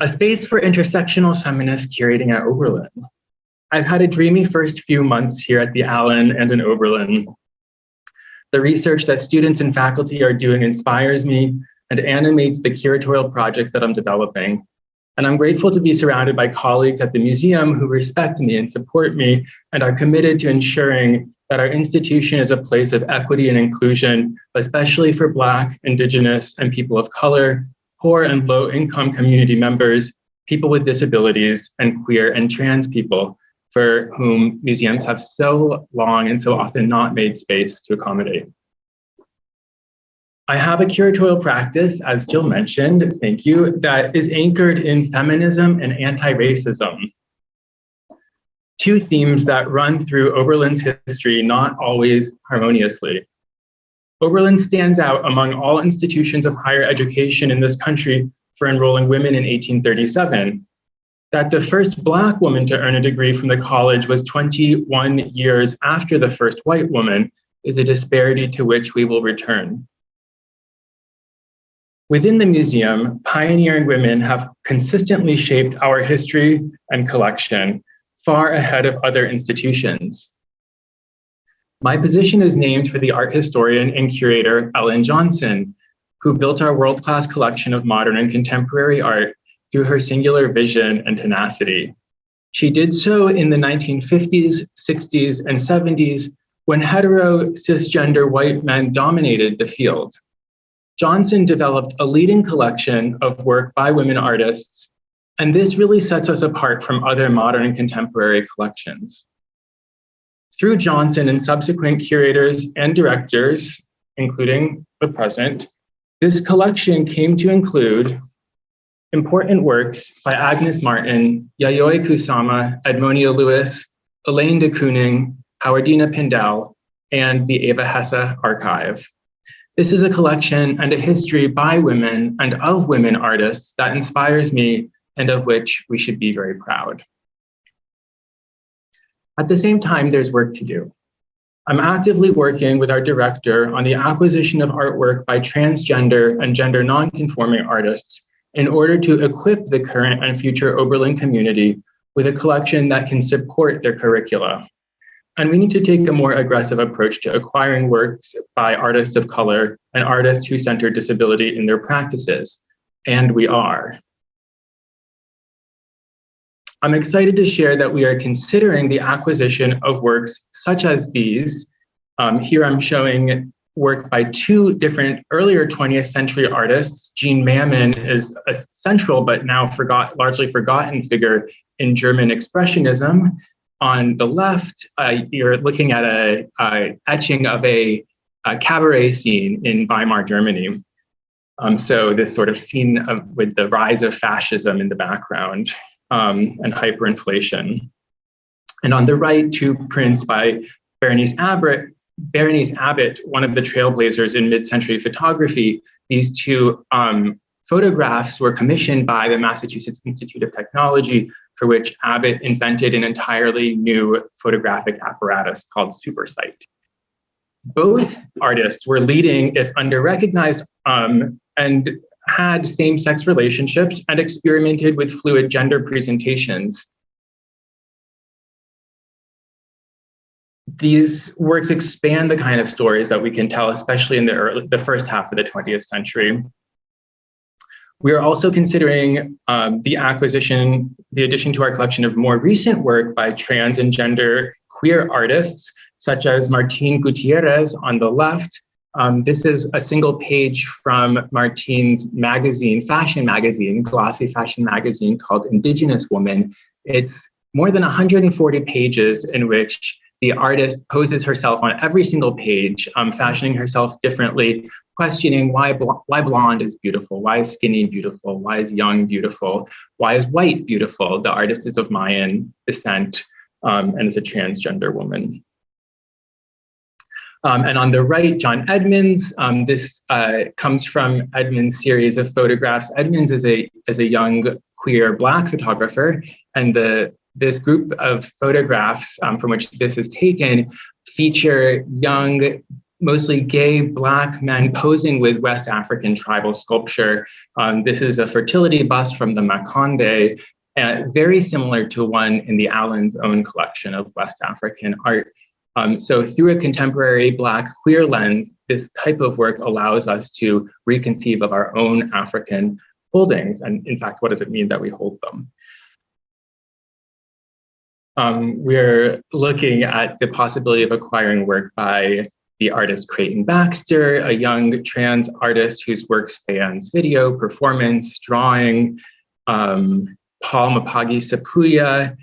A space for intersectional feminist curating at Oberlin. I've had a dreamy first few months here at the Allen and in Oberlin. The research that students and faculty are doing inspires me and animates the curatorial projects that I'm developing. And I'm grateful to be surrounded by colleagues at the museum who respect me and support me and are committed to ensuring that our institution is a place of equity and inclusion, especially for Black, Indigenous, and people of color, poor and low-income community members, people with disabilities, and queer and trans people, for whom museums have so long and so often not made space to accommodate. I have a curatorial practice, as Jill mentioned, thank you, that is anchored in feminism and anti-racism. Two themes that run through Oberlin's history, not always harmoniously. Oberlin stands out among all institutions of higher education in this country for enrolling women in 1837. That the first Black woman to earn a degree from the college was 21 years after the first white woman is a disparity to which we will return. Within the museum, pioneering women have consistently shaped our history and collection, far ahead of other institutions. My position is named for the art historian and curator Ellen Johnson, who built our world-class collection of modern and contemporary art through her singular vision and tenacity. She did so in the 1950s, 60s, and 70s when hetero, cisgender white men dominated the field. Johnson developed a leading collection of work by women artists, and this really sets us apart from other modern and contemporary collections. Through Johnson and subsequent curators and directors, including the present, this collection came to include important works by Agnes Martin, Yayoi Kusama, Edmonia Lewis, Elaine de Kooning, Howardina Pindell, and the Eva Hesse Archive. This is a collection and a history by women and of women artists that inspires me and of which we should be very proud. At the same time, there's work to do. I'm actively working with our director on the acquisition of artwork by transgender and gender non-conforming artists in order to equip the current and future Oberlin community with a collection that can support their curricula. And we need to take a more aggressive approach to acquiring works by artists of color and artists who center disability in their practices, and we are. I'm excited to share that we are considering the acquisition of works such as these. Here I'm showing work by two different earlier 20th century artists. Jean Mammon is a central but now largely forgotten figure in German Expressionism. On the left, you're looking at a etching of a cabaret scene in Weimar, Germany. So this sort of scene with the rise of fascism in the background and hyperinflation. And on the right, two prints by Berenice Abbott, one of the trailblazers in mid-century photography. These two photographs were commissioned by the Massachusetts Institute of Technology, for which Abbott invented an entirely new photographic apparatus called SuperSight. Both artists were leading, if under-recognized, and had same-sex relationships and experimented with fluid gender presentations. These works expand the kind of stories that we can tell, especially in the first half of the 20th century. We are also considering the addition to our collection of more recent work by trans and gender queer artists, such as Martine Gutierrez on the left. This is a single page from Martine's magazine, glossy fashion magazine called Indigenous Woman. It's more than 140 pages in which the artist poses herself on every single page, fashioning herself differently, questioning why blonde is beautiful, why is skinny beautiful, why is young beautiful, why is white beautiful. The artist is of Mayan descent and is a transgender woman. And on the right, John Edmonds. This comes from Edmonds' series of photographs. Edmonds is a young queer Black photographer, and this group of photographs from which this is taken feature young mostly gay Black men posing with West African tribal sculpture. This is a fertility bust from the Makonde, very similar to one in the Allen's own collection of West African art. So through a contemporary Black queer lens, this type of work allows us to reconceive of our own African holdings. And in fact, what does it mean that we hold them? We're looking at the possibility of acquiring work by the artist Creighton Baxter, a young trans artist whose work spans video, performance, drawing, Paul Mapagi Sapuya,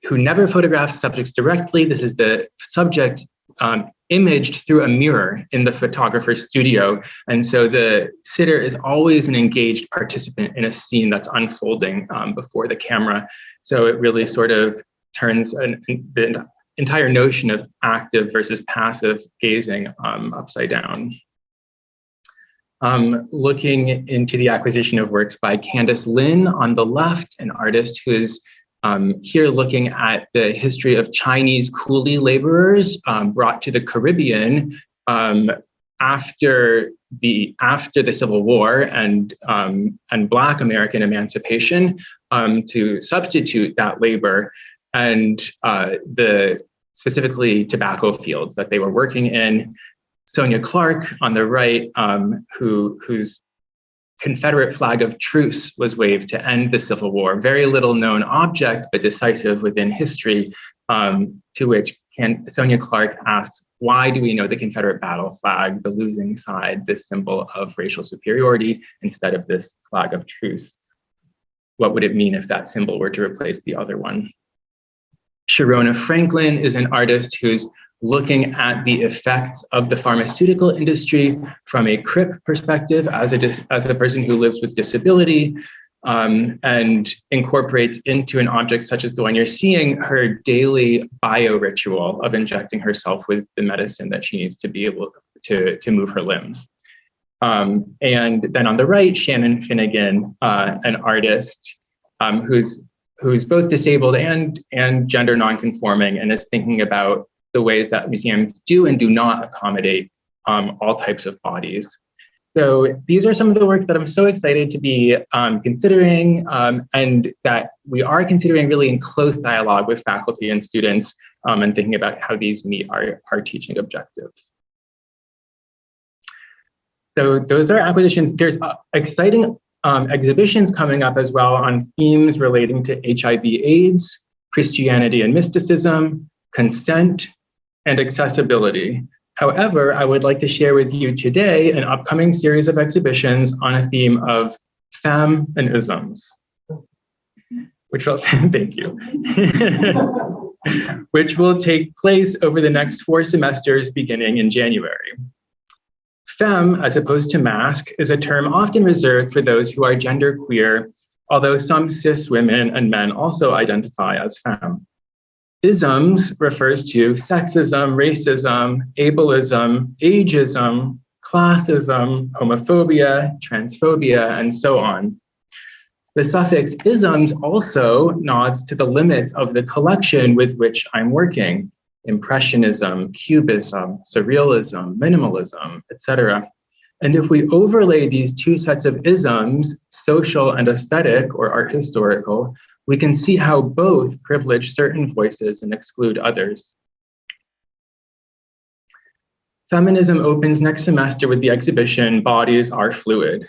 who never photographs subjects directly. This is the subject imaged through a mirror in the photographer's studio. And so the sitter is always an engaged participant in a scene that's unfolding before the camera. So it really sort of turns the entire notion of active versus passive gazing upside down. Looking into the acquisition of works by Candace Lin on the left, an artist who is here looking at the history of Chinese coolie laborers brought to the Caribbean after the Civil War and Black American emancipation to substitute that labor and the specifically tobacco fields that they were working in. Sonia Clark on the right, whose Confederate flag of truce was waved to end the Civil War. Very little known object, but decisive within history, to which Sonia Clark asks, why do we know the Confederate battle flag, the losing side, this symbol of racial superiority, instead of this flag of truce? What would it mean if that symbol were to replace the other one? Sharona Franklin is an artist who's looking at the effects of the pharmaceutical industry from a CRIP perspective as a person who lives with disability, and incorporates into an object such as the one you're seeing her daily bio-ritual of injecting herself with the medicine that she needs to be able to move her limbs. And then on the right, Shannon Finnegan, an artist who's both disabled and gender nonconforming, and is thinking about the ways that museums do and do not accommodate all types of bodies. So these are some of the works that I'm so excited to be considering, and that we are considering really in close dialogue with faculty and students, and thinking about how these meet our teaching objectives. So those are acquisitions. There's exciting exhibitions coming up as well on themes relating to HIV/AIDS, Christianity and mysticism, consent, and accessibility. However, I would like to share with you today an upcoming series of exhibitions on a theme of Femme and isms, which will, thank you, which will take place over the next 4 semesters beginning in January. Femme, as opposed to masc, is a term often reserved for those who are genderqueer, although some cis women and men also identify as femme. Isms refers to sexism, racism, ableism, ageism, classism, homophobia, transphobia, and so on. The suffix isms also nods to the limits of the collection with which I'm working: Impressionism, Cubism, Surrealism, Minimalism, etc. And if we overlay these 2 sets of isms, social and aesthetic or art historical, we can see how both privilege certain voices and exclude others. Feminism opens next semester with the exhibition Bodies Are Fluid.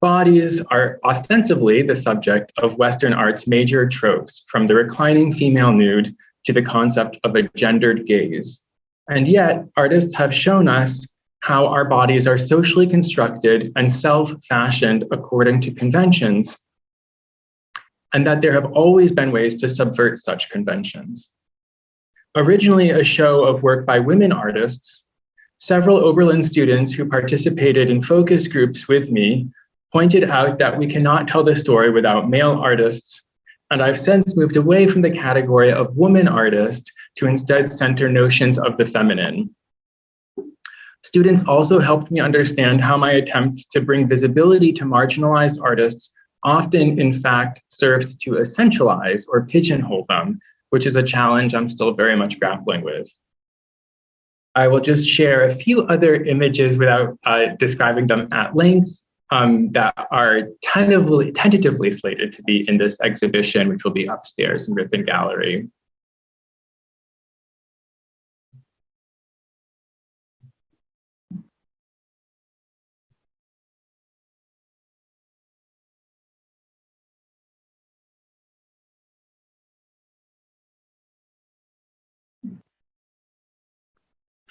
Bodies are ostensibly the subject of Western art's major tropes, from the reclining female nude to the concept of a gendered gaze. And yet, artists have shown us how our bodies are socially constructed and self-fashioned according to conventions, and that there have always been ways to subvert such conventions. Originally a show of work by women artists, several Oberlin students who participated in focus groups with me pointed out that we cannot tell the story without male artists, and I've since moved away from the category of woman artist to instead center notions of the feminine. Students also helped me understand how my attempts to bring visibility to marginalized artists often, in fact, served to essentialize or pigeonhole them, which is a challenge I'm still very much grappling with. I will just share a few other images without describing them at length that are tentatively slated to be in this exhibition, which will be upstairs in Ripon Gallery.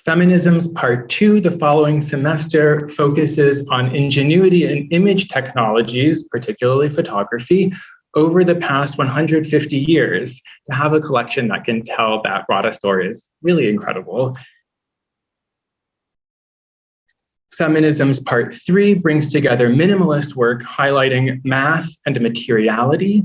Feminisms Part 2, the following semester, focuses on ingenuity in image technologies, particularly photography, over the past 150 years to have a collection that can tell that broader story is really incredible. Feminisms Part 3 brings together minimalist work highlighting math and materiality.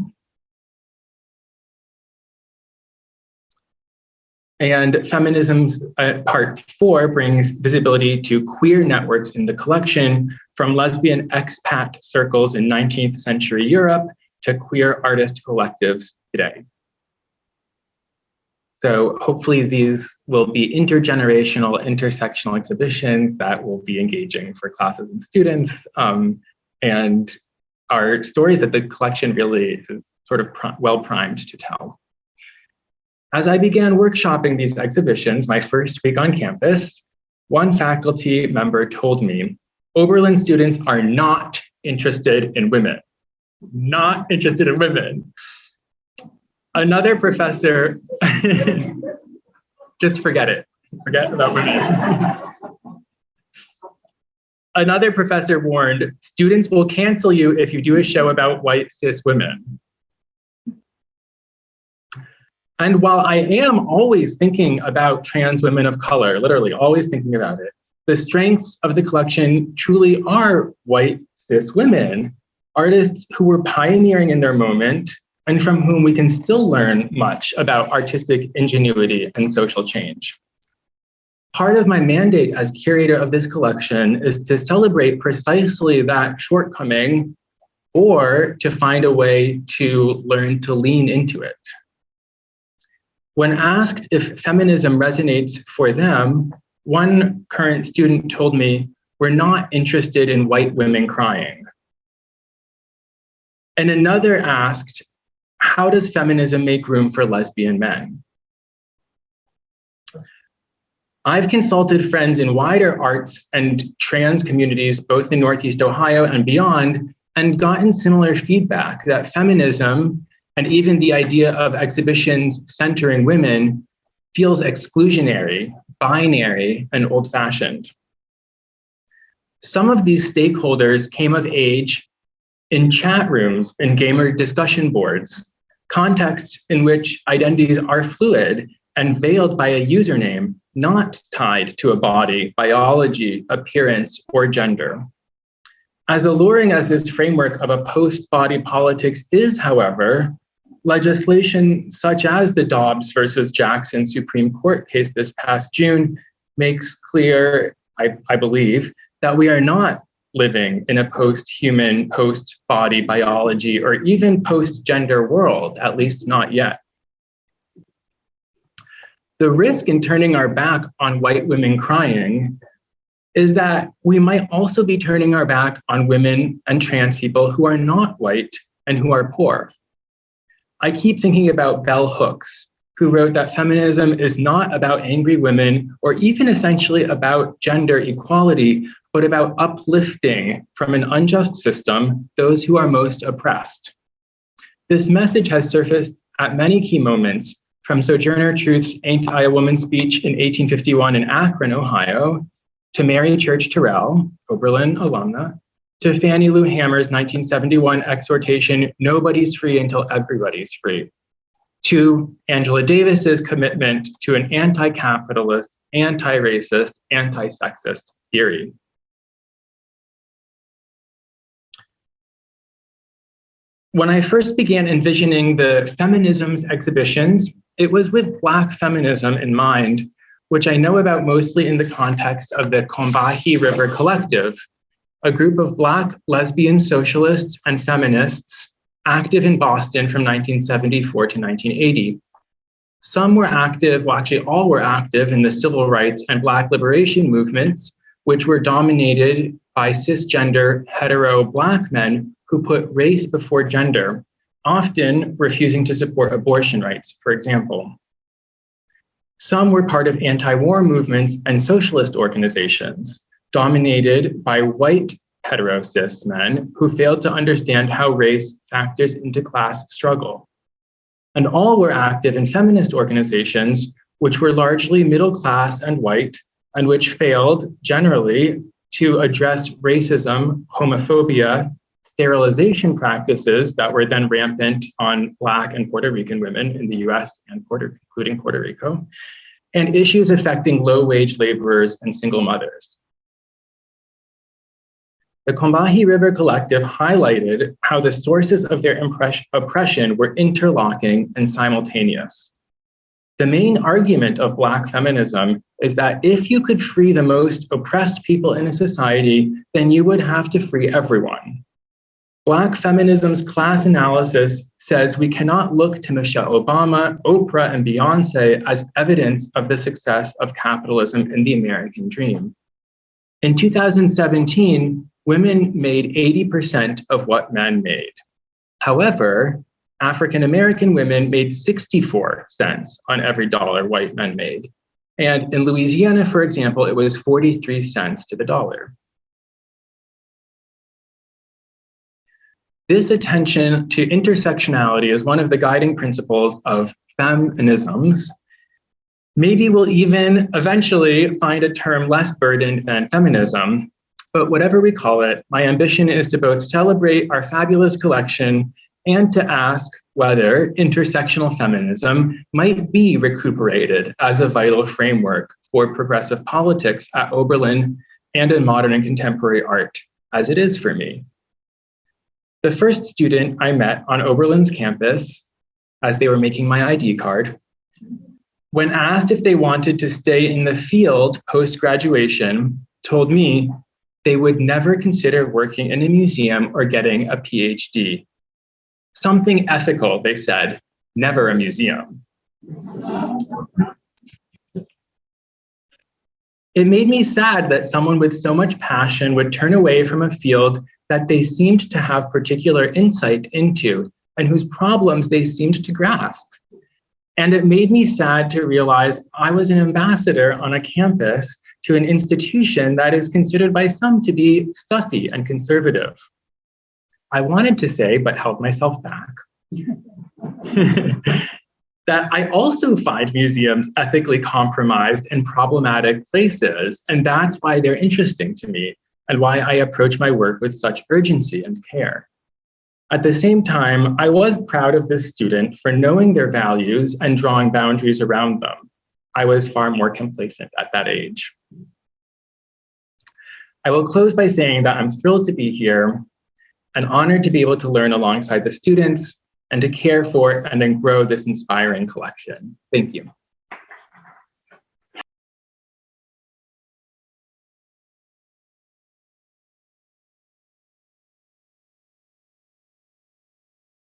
And Feminisms Part 4 brings visibility to queer networks in the collection, from lesbian expat circles in 19th century Europe to queer artist collectives today. So hopefully these will be intergenerational, intersectional exhibitions that will be engaging for classes and students, and are stories that the collection really is sort of well primed to tell. As I began workshopping these exhibitions my first week on campus, one faculty member told me, Oberlin students are not interested in women. Not interested in women. Another professor, just forget it. Forget about women. Another professor warned, students will cancel you if you do a show about white cis women. And while I am always thinking about trans women of color, literally always thinking about it, the strengths of the collection truly are white cis women, artists who were pioneering in their moment and from whom we can still learn much about artistic ingenuity and social change. Part of my mandate as curator of this collection is to celebrate precisely that shortcoming, or to find a way to learn to lean into it. When asked if feminism resonates for them, one current student told me, we're not interested in white women crying. And another asked, how does feminism make room for lesbian men? I've consulted friends in wider arts and trans communities, both in Northeast Ohio and beyond, and gotten similar feedback that feminism, and even the idea of exhibitions centering women, feels exclusionary, binary, and old-fashioned. Some of these stakeholders came of age in chat rooms and gamer discussion boards, contexts in which identities are fluid and veiled by a username, not tied to a body, biology, appearance, or gender. As alluring as this framework of a post-body politics is, however, legislation such as the Dobbs versus Jackson Supreme Court case this past June makes clear, I believe, that we are not living in a post-human, post-body biology, or even post-gender world, at least not yet. The risk in turning our back on white women crying is that we might also be turning our back on women and trans people who are not white and who are poor. I keep thinking about Bell Hooks, who wrote that feminism is not about angry women or even essentially about gender equality, but about uplifting from an unjust system those who are most oppressed. This message has surfaced at many key moments, from Sojourner Truth's Ain't I a Woman speech in 1851 in Akron, Ohio, to Mary Church Terrell, Oberlin alumna, to Fannie Lou Hamer's 1971 exhortation, nobody's free until everybody's free, to Angela Davis's commitment to an anti-capitalist, anti-racist, anti-sexist theory. When I first began envisioning the feminisms exhibitions, it was with Black feminism in mind, which I know about mostly in the context of the Combahee River Collective, a group of Black lesbian socialists and feminists active in Boston from 1974 to 1980. Some were active, well, actually all were active in the civil rights and Black liberation movements, which were dominated by cisgender, hetero Black men who put race before gender, often refusing to support abortion rights, for example. Some were part of anti-war movements and socialist organizations, dominated by white hetero cis men who failed to understand how race factors into class struggle. And all were active in feminist organizations, which were largely middle class and white, and which failed generally to address racism, homophobia, sterilization practices that were then rampant on Black and Puerto Rican women in the US and including Puerto Rico, and issues affecting low-wage laborers and single mothers. The Combahee River Collective highlighted how the sources of their oppression were interlocking and simultaneous. The main argument of Black feminism is that if you could free the most oppressed people in a society, then you would have to free everyone. Black feminism's class analysis says we cannot look to Michelle Obama, Oprah, and Beyonce as evidence of the success of capitalism and the American dream. In 2017, women made 80% of what men made. However, African-American women made 64 cents on every dollar white men made. And in Louisiana, for example, it was 43 cents to the dollar. This attention to intersectionality is one of the guiding principles of feminisms. Maybe we'll even eventually find a term less burdened than feminism, but whatever we call it, my ambition is to both celebrate our fabulous collection and to ask whether intersectional feminism might be recuperated as a vital framework for progressive politics at Oberlin and in modern and contemporary art, as it is for me. The first student I met on Oberlin's campus, as they were making my ID card, when asked if they wanted to stay in the field post-graduation, told me they would never consider working in a museum or getting a PhD. Something ethical, they said, never a museum. It made me sad that someone with so much passion would turn away from a field that they seemed to have particular insight into and whose problems they seemed to grasp. And it made me sad to realize I was an ambassador on a campus to an institution that is considered by some to be stuffy and conservative. I wanted to say, but held myself back, that I also find museums ethically compromised and problematic places, and that's why they're interesting to me and why I approach my work with such urgency and care. At the same time, I was proud of this student for knowing their values and drawing boundaries around them. I was far more complacent at that age. I will close by saying that I'm thrilled to be here and honored to be able to learn alongside the students and to care for and then grow this inspiring collection. Thank you.